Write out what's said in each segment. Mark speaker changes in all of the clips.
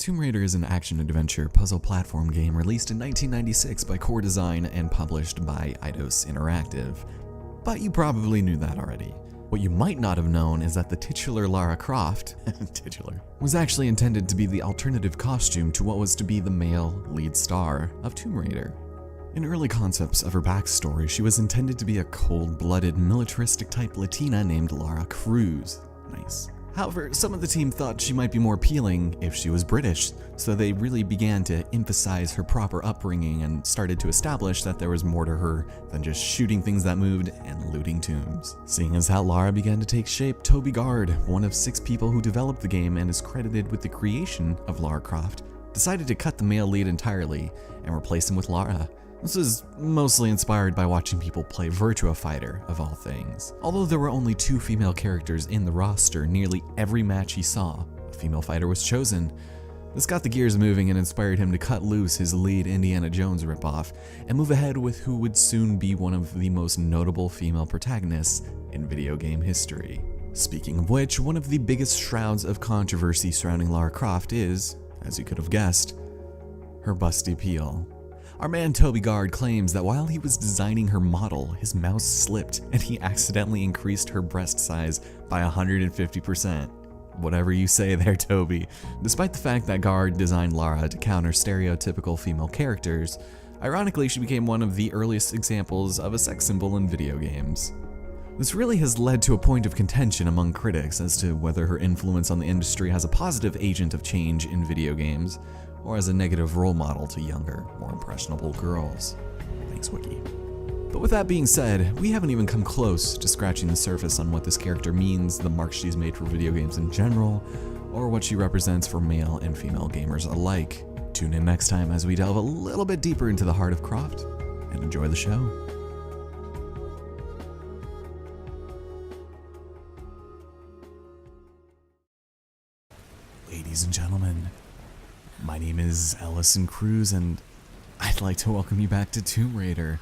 Speaker 1: Tomb Raider is an action-adventure puzzle platform game released in 1996 by Core Design and published by Eidos Interactive. But you probably knew that already. What you might not have known is that the titular Lara Croft was actually intended to be the alternative costume to what was to be the male lead star of Tomb Raider. In early concepts of her backstory, she was intended to be a cold-blooded, militaristic-type Latina named Lara Cruz. Nice. However, some of the team thought she might be more appealing if she was British, so they really began to emphasize her proper upbringing and started to establish that there was more to her than just shooting things that moved and looting tombs. Seeing as how Lara began to take shape, Toby Gard, one of 6 people who developed the game and is credited with the creation of Lara Croft, decided to cut the male lead entirely and replace him with Lara. This was mostly inspired by watching people play Virtua Fighter, of all things. Although there were only 2 female characters in the roster, nearly every match he saw, a female fighter was chosen. This got the gears moving and inspired him to cut loose his lead Indiana Jones ripoff and move ahead with who would soon be one of the most notable female protagonists in video game history. Speaking of which, one of the biggest shrouds of controversy surrounding Lara Croft is, as you could have guessed, her busty peel. Our man Toby Gard claims that while he was designing her model, his mouse slipped and he accidentally increased her breast size by 150%. Whatever you say there, Toby. Despite the fact that Gard designed Lara to counter stereotypical female characters, ironically she became one of the earliest examples of a sex symbol in video games. This really has led to a point of contention among critics as to whether her influence on the industry has a positive agent of change in video games, or as a negative role model to younger, more impressionable girls. Thanks, Wiki. But with that being said, we haven't even come close to scratching the surface on what this character means, the mark she's made for video games in general, or what she represents for male and female gamers alike. Tune in next time as we delve a little bit deeper into the heart of Croft, and enjoy the show. Ladies and gentlemen, my name is Ellison Cruz, and I'd like to welcome you back to Tomb Raider.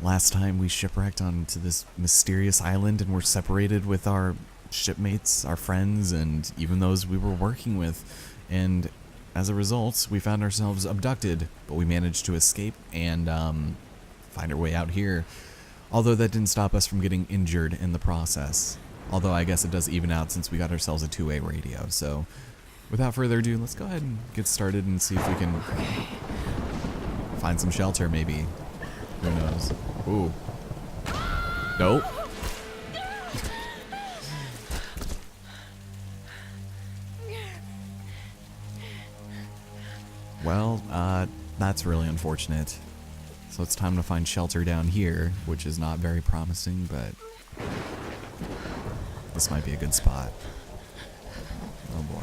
Speaker 1: Last time we shipwrecked onto this mysterious island and were separated with our shipmates, our friends, and even those we were working with. And as a result, we found ourselves abducted, but we managed to escape and find our way out here. Although that didn't stop us from getting injured in the process. Although I guess it does even out since we got ourselves a 2-way radio, so without further ado, let's go ahead and get started and see if we can find some shelter, maybe. Who knows? Ooh. Nope. Well, that's really unfortunate. So it's time to find shelter down here, which is not very promising, but this might be a good spot. Oh boy.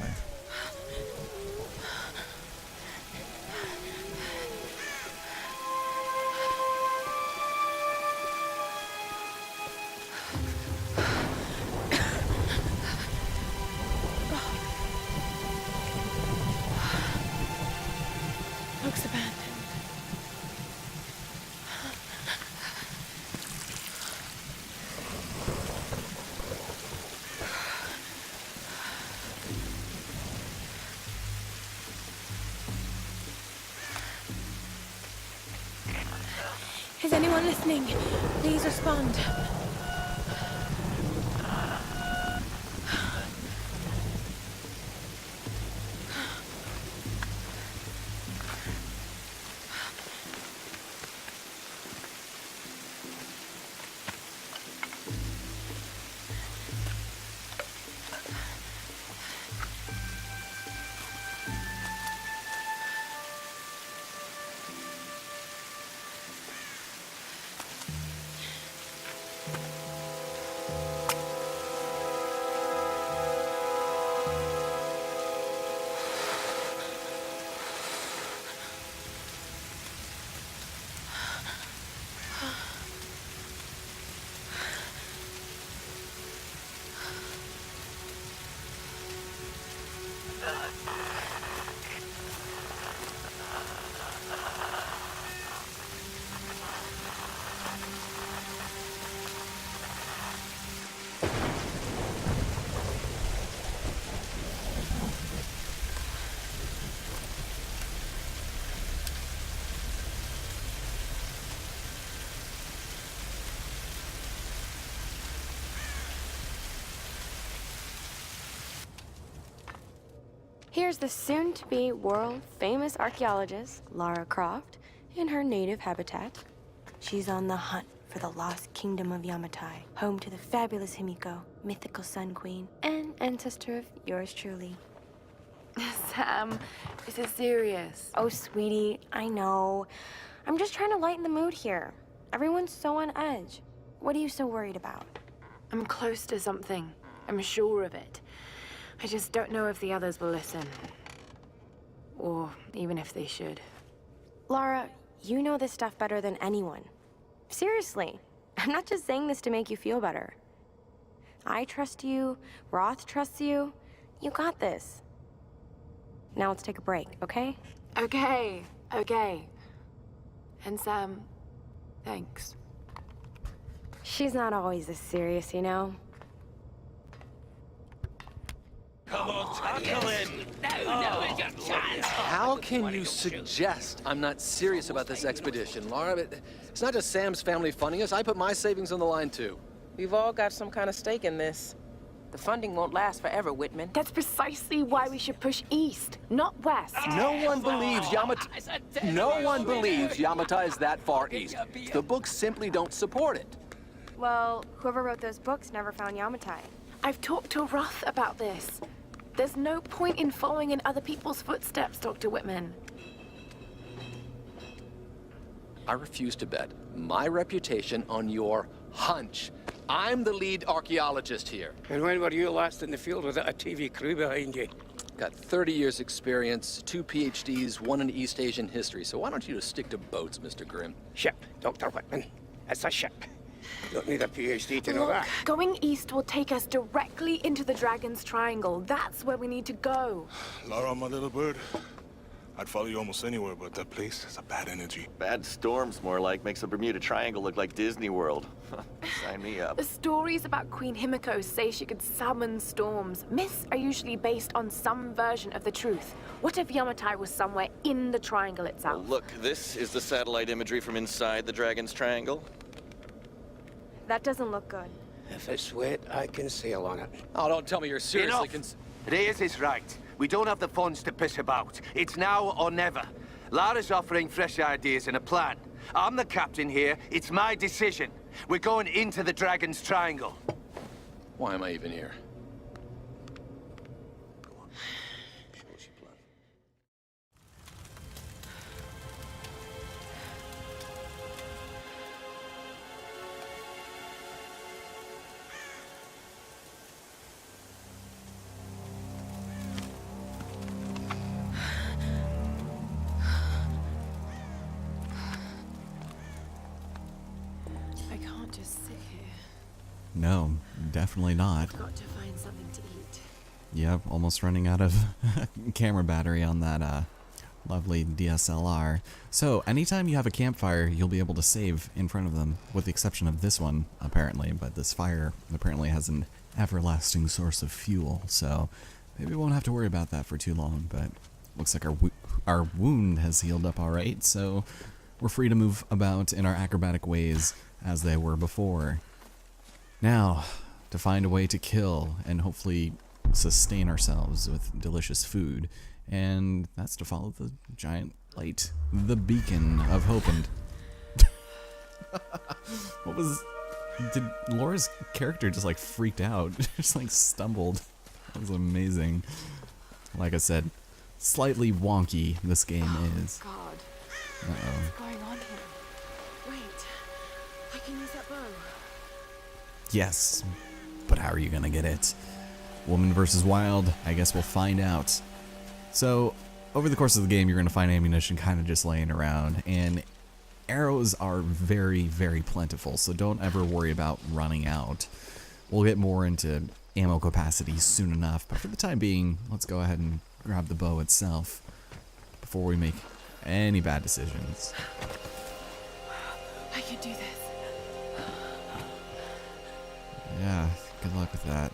Speaker 2: Looks abandoned. Is anyone listening? Please respond.
Speaker 3: Here's the soon-to-be world-famous archaeologist, Lara Croft, in her native habitat. She's on the hunt for the lost kingdom of Yamatai, home to the fabulous Himiko, mythical Sun Queen, and ancestor of yours truly.
Speaker 4: Sam, this is serious.
Speaker 3: Oh, sweetie, I know. I'm just trying to lighten the mood here. Everyone's so on edge. What are you so worried about?
Speaker 4: I'm close to something. I'm sure of it. I just don't know if the others will listen. Or even if they should.
Speaker 3: Lara, you know this stuff better than anyone. Seriously, I'm not just saying this to make you feel better. I trust you, Roth trusts you. You got this. Now let's take a break, okay?
Speaker 4: Okay. And Sam, thanks.
Speaker 3: She's not always this serious, you know?
Speaker 5: Come on, tackle him! No, it's your chance!
Speaker 6: How can you suggest I'm not serious about this expedition, Laura? It's not just Sam's family funding us. I put my savings on the line, too.
Speaker 7: We've all got some kind of stake in this. The funding won't last forever, Whitman.
Speaker 4: That's precisely why we should push east, not west.
Speaker 6: No one believes Yamatai is that far east. The books simply don't support it.
Speaker 3: Well, whoever wrote those books never found Yamatai.
Speaker 4: I've talked to Roth about this. There's no point in following in other people's footsteps, Dr. Whitman.
Speaker 6: I refuse to bet my reputation on your hunch. I'm the lead archaeologist here.
Speaker 8: And when were you last in the field without a TV crew behind you?
Speaker 6: Got 30 years experience, 2 PhDs, 1 in East Asian history. So why don't you just stick to boats, Mr. Grimm?
Speaker 8: Ship, Dr. Whitman. It's a ship. You don't need a PhD to know
Speaker 4: Look,
Speaker 8: that.
Speaker 4: going east will take us directly into the Dragon's Triangle. That's where we need to go.
Speaker 5: Lara, my little bird. I'd follow you almost anywhere, but that place has a bad energy.
Speaker 9: Bad storms, more like. Makes the Bermuda Triangle look like Disney World. Sign me up.
Speaker 4: The stories about Queen Himiko say she could summon storms. Myths are usually based on some version of the truth. What if Yamatai was somewhere in the triangle itself?
Speaker 9: Well, look, this is the satellite imagery from inside the Dragon's Triangle.
Speaker 3: That doesn't look good.
Speaker 8: If it's wet, I can sail on it.
Speaker 6: Oh, don't tell me you're seriously
Speaker 10: Reyes is right. We don't have the funds to piss about. It's now or never. Lara's offering fresh ideas and a plan. I'm the captain here. It's my decision. We're going into the Dragon's Triangle.
Speaker 6: Why am I even here?
Speaker 4: I can't just sit here.
Speaker 1: No, definitely not.
Speaker 4: I've got to find something to eat.
Speaker 1: Yep, almost running out of camera battery on that lovely DSLR. So anytime you have a campfire, you'll be able to save in front of them, with the exception of this one, apparently. But this fire apparently has an everlasting source of fuel, so maybe we won't have to worry about that for too long. But looks like our wound has healed up all right, so we're free to move about in our acrobatic ways as they were before. Now, to find a way to kill and hopefully sustain ourselves with delicious food, and that's to follow the giant light, the beacon of hope. And did Laura's character just like freaked out, just like stumbled? That was amazing. Like I said, slightly wonky this game is.
Speaker 4: God.
Speaker 1: Uh-oh.
Speaker 4: What's going on here? Wait. I can use that bow.
Speaker 1: Yes, but how are you gonna get it? Woman versus wild, I guess we'll find out. So, over the course of the game, you're gonna find ammunition kind of just laying around, and arrows are very, very plentiful, so don't ever worry about running out. We'll get more into ammo capacity soon enough, but for the time being, let's go ahead and grab the bow itself before we make any bad decisions.
Speaker 4: I can do this.
Speaker 1: Yeah, good luck with that.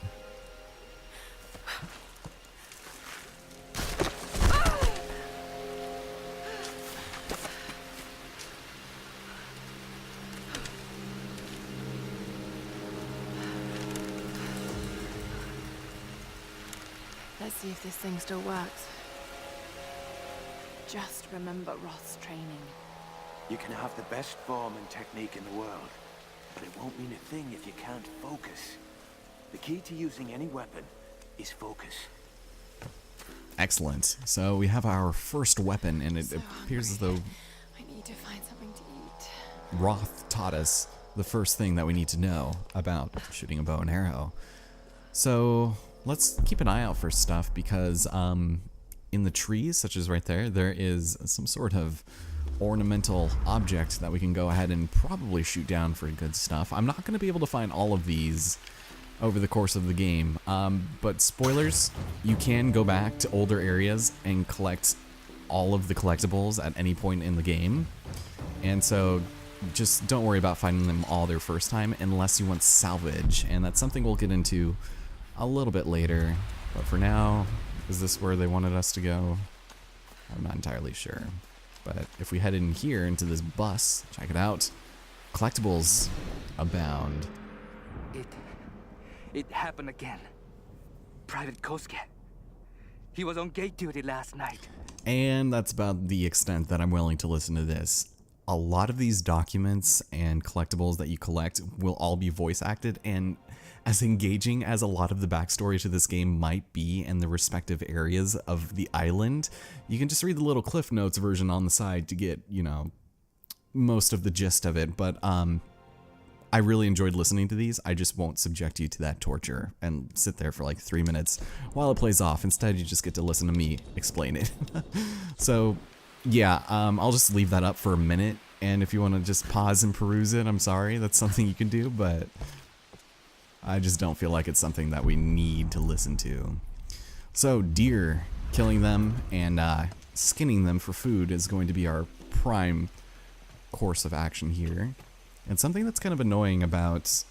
Speaker 4: Let's see if this thing still works. Just remember Roth's training.
Speaker 10: You can have the best form and technique in the world, but it won't mean a thing if you can't focus. The key to using any weapon is focus.
Speaker 1: Excellent. So we have our first weapon, and it appears as though
Speaker 2: I need to find something to eat.
Speaker 1: Roth taught us the first thing that we need to know about shooting a bow and arrow. So let's keep an eye out for stuff, because in the trees, such as right there, there is some sort of ornamental object that we can go ahead and probably shoot down for good stuff. I'm not going to be able to find all of these over the course of the game, but spoilers, you can go back to older areas and collect all of the collectibles at any point in the game, and so just don't worry about finding them all their first time unless you want salvage, and that's something we'll get into a little bit later. But for now, is this where they wanted us to go? I'm not entirely sure, but if we head in here into this bus, check it out, collectibles abound.
Speaker 11: It happened again. Private Kosuke. He was on gate duty last night.
Speaker 1: And that's about the extent that I'm willing to listen to this. A lot of these documents and collectibles that you collect will all be voice acted, and as engaging as a lot of the backstory to this game might be in the respective areas of the island, you can just read the little Cliff Notes version on the side to get, you know, most of the gist of it. But I really enjoyed listening to these. I just won't subject you to that torture and sit there for like 3 minutes while it plays off. Instead, you just get to listen to me explain it. So yeah, I'll just leave that up for a minute, and if you want to just pause and peruse it, I'm sorry, that's something you can do, but I just don't feel like it's something that we need to listen to. So deer, killing them and skinning them for food is going to be our prime course of action here. And something that's kind of annoying about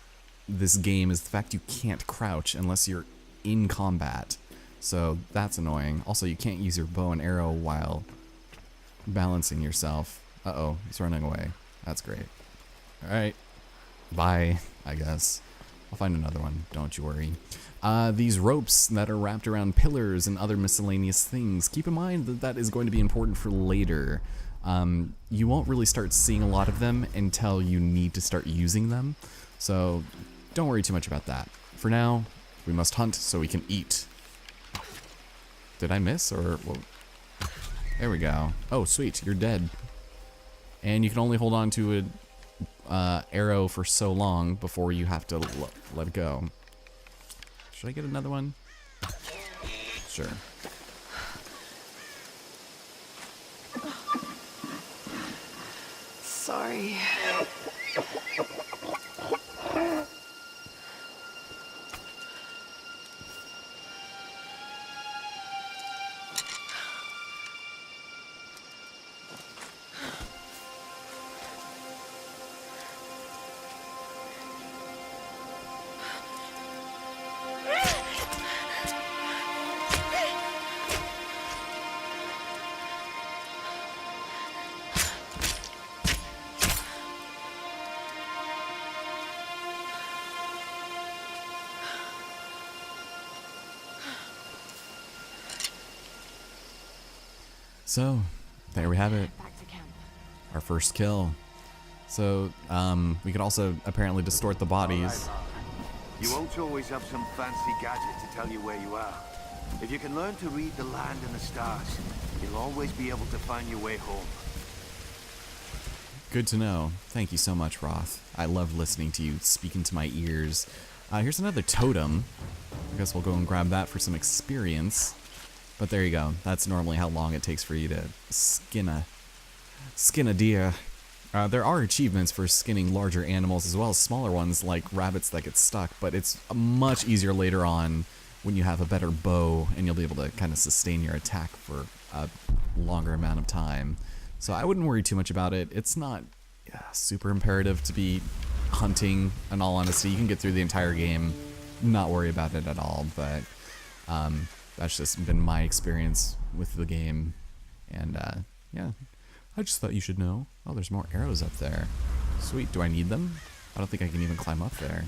Speaker 1: this game is the fact you can't crouch unless you're in combat. So that's annoying. Also, you can't use your bow and arrow while balancing yourself. Uh-oh, he's running away. That's great. Alright. Bye, I guess. I'll find another one, don't you worry. These ropes that are wrapped around pillars and other miscellaneous things, keep in mind that that is going to be important for later. You won't really start seeing a lot of them until you need to start using them, so don't worry too much about that. For now, we must hunt so we can eat. Did I miss, or... Well, there we go. Oh, sweet, you're dead. And you can only hold on to an arrow for so long before you have to let it go. Should I get another one? Sure.
Speaker 2: Sorry.
Speaker 1: So, there we have it. Our first kill. So, we could also apparently distort the bodies.
Speaker 10: You won't always have some fancy gadget to tell you where you are. If you can learn to read the land and the stars, you'll always be able to find your way home.
Speaker 1: Good to know. Thank you so much, Roth. I love listening to you speak into my ears. Here's another totem. I guess we'll go and grab that for some experience. But there you go. That's normally how long it takes for you to skin a deer. There are achievements for skinning larger animals as well as smaller ones like rabbits that get stuck, but it's much easier later on when you have a better bow and you'll be able to kind of sustain your attack for a longer amount of time. So I wouldn't worry too much about it. It's not super imperative to be hunting, in all honesty. You can get through the entire game, not worry about it at all, but that's just been my experience with the game. And yeah, I just thought you should know. Oh, there's more arrows up there. Sweet, do I need them? I don't think I can even climb up there.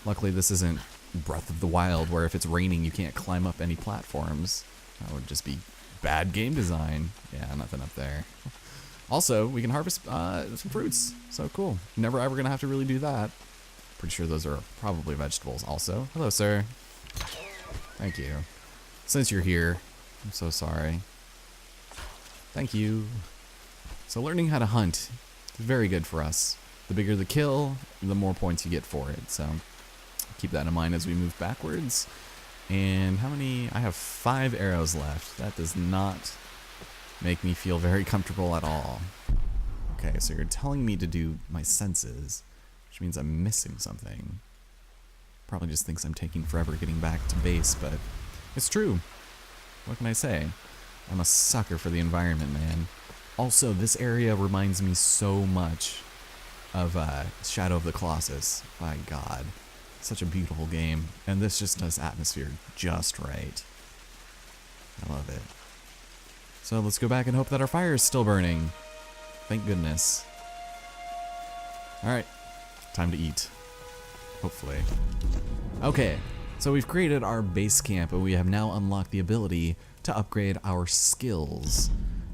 Speaker 1: Luckily this isn't Breath of the Wild, where if it's raining, you can't climb up any platforms. That would just be bad game design. Yeah, nothing up there. Also, we can harvest some fruits. So cool. Never ever gonna have to really do that. Pretty sure those are probably vegetables also. Hello, sir. Thank you. Since you're here, I'm so sorry. Thank you. So learning how to hunt is very good for us. The bigger the kill, the more points you get for it. So keep that in mind as we move backwards. And how many? I have 5 arrows left. That does not make me feel very comfortable at all. Okay, so you're telling me to do my senses, which means I'm missing something. Probably just thinks I'm taking forever getting back to base, but it's true. What can I say? I'm a sucker for the environment, man. Also, this area reminds me so much of Shadow of the Colossus. My God. Such a beautiful game. And this just does atmosphere just right. I love it. So let's go back and hope that our fire is still burning. Thank goodness. Alright. Time to eat. Hopefully. Okay. So we've created our base camp, and we have now unlocked the ability to upgrade our skills.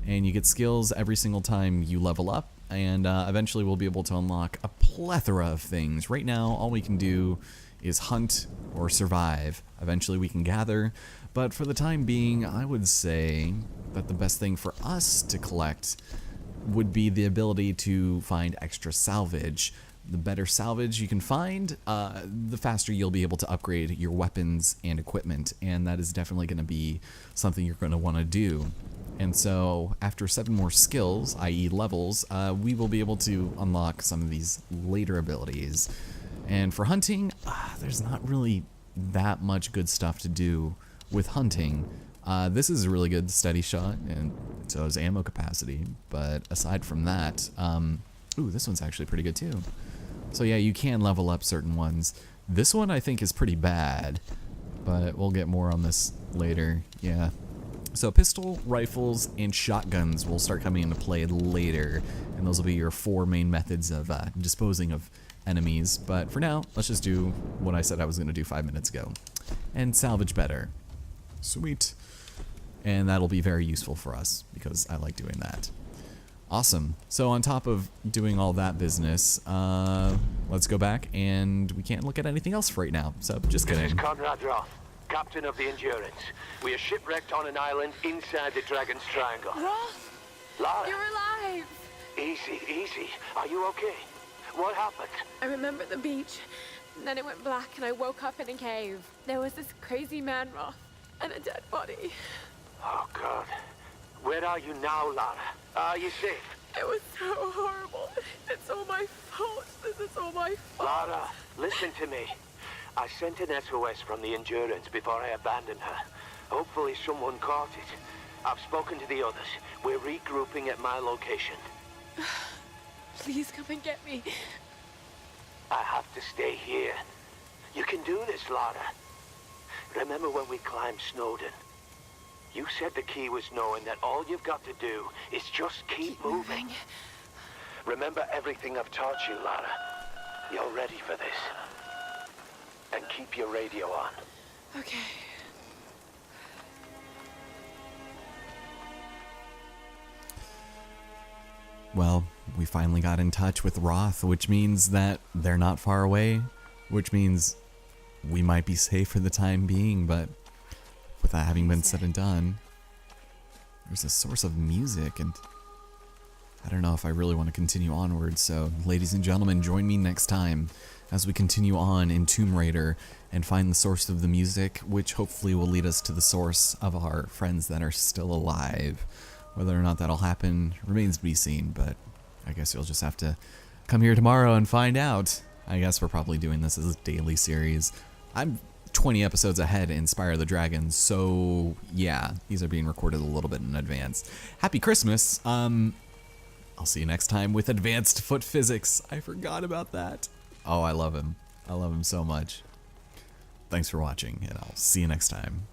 Speaker 1: And you get skills every single time you level up, and eventually we'll be able to unlock a plethora of things. Right now, all we can do is hunt or survive. Eventually we can gather, but for the time being, I would say that the best thing for us to collect would be the ability to find extra salvage. The better salvage you can find, the faster you'll be able to upgrade your weapons and equipment, and that is definitely going to be something you're going to want to do. And so after 7 more skills, i.e. levels, we will be able to unlock some of these later abilities. And for hunting, there's not really that much good stuff to do with hunting. This is a really good steady shot, and so is ammo capacity. But aside from that, ooh, this one's actually pretty good too. So yeah, you can level up certain ones. This one I think is pretty bad, but we'll get more on this later. Yeah. So pistol, rifles, and shotguns will start coming into play later, and those will be your 4 main methods of disposing of enemies. But for now, let's just do what I said I was going to do 5 minutes ago, and salvage better. Sweet. And that'll be very useful for us, because I like doing that. Awesome. So on top of doing all that business, let's go back, and we can't look at anything else for right now, so just kidding.
Speaker 10: This is Conrad Roth, captain of the Endurance. We are shipwrecked on an island inside the Dragon's Triangle.
Speaker 2: Roth!
Speaker 10: Lara!
Speaker 2: You're alive!
Speaker 10: Easy, easy. Are you okay? What happened?
Speaker 2: I remember the beach, and then it went black and I woke up in a cave. There was this crazy man, Roth, and a dead body.
Speaker 10: Oh, God. Where are you now, Lara? Are you safe?
Speaker 2: It was so horrible. It's all my fault. This is all my fault.
Speaker 10: Lara, listen to me. I sent an SOS from the Endurance before I abandoned her. Hopefully someone caught it. I've spoken to the others. We're regrouping at my location.
Speaker 2: Please come and get me.
Speaker 10: I have to stay here. You can do this, Lara. Remember when we climbed Snowden? You said the key was knowing that all you've got to do is just keep moving. Remember everything I've taught you, Lara. You're ready for this. And keep your radio on.
Speaker 2: Okay.
Speaker 1: Well, we finally got in touch with Roth, which means that they're not far away, which means we might be safe for the time being, but with that having been said and done, there's a source of music, and I don't know if I really want to continue onward, so ladies and gentlemen, join me next time as we continue on in Tomb Raider and find the source of the music, which hopefully will lead us to the source of our friends that are still alive. Whether or not that'll happen remains to be seen, but I guess you'll just have to come here tomorrow and find out. I guess we're probably doing this as a daily series. I'm 20 episodes ahead in Spyro the Dragon, so yeah, these are being recorded a little bit in advance. Happy Christmas! I'll see you next time with Advanced Foot Physics. I forgot about that. Oh, I love him. I love him so much. Thanks for watching, and I'll see you next time.